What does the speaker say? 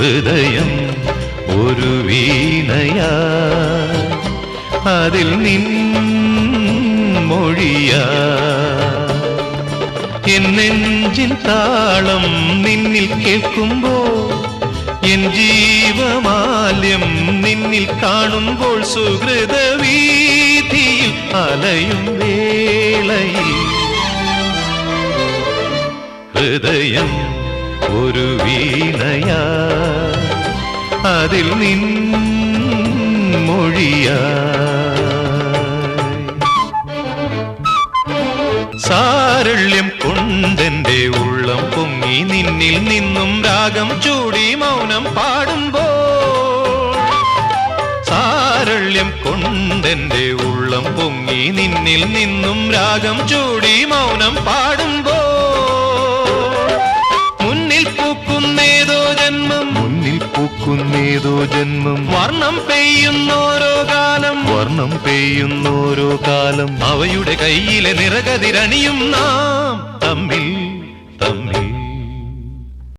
ഹൃദയം ഒരു വീണയാ, അതിൽ നിൻ മൊഴിയാ. എൻ നെഞ്ചിൻ താളം നിന്നിൽ കേൾക്കുമ്പോൾ, എൻ ജീവമാല്യം നിന്നിൽ കാണുമ്പോൾ, സുഹൃത വീഥിയിൽ അലയും വേളയിൽ ഹൃദയം ഒരു വീണയാ, അതിൽ നിൻ മൊഴിയാ. സാരള്യം കൊണ്ടെന്റെ ഉള്ളം പൊങ്ങി നിന്നിൽ നിന്നും രാഗം ചൂടി മൗനം പാടുമ്പോൾ, സാരള്യം കൊണ്ടെന്റെ ഉള്ളം പൊങ്ങി നിന്നിൽ നിന്നും രാഗം ചൂടി മൗനം പാടുമ്പോൾ, മുന്നിൽ പൂക്കുന്നേതോ ജന്മം, മുന്നിൽ പൂക്കുന്നേതോ ജന്മം, വർണ്ണം പെയ്യുന്നോരോ കാലം, വർണ്ണം പെയ്യുന്നോരോ കാലം, അവയുടെ കയ്യിലെ നിറകതിരണിയും നാം.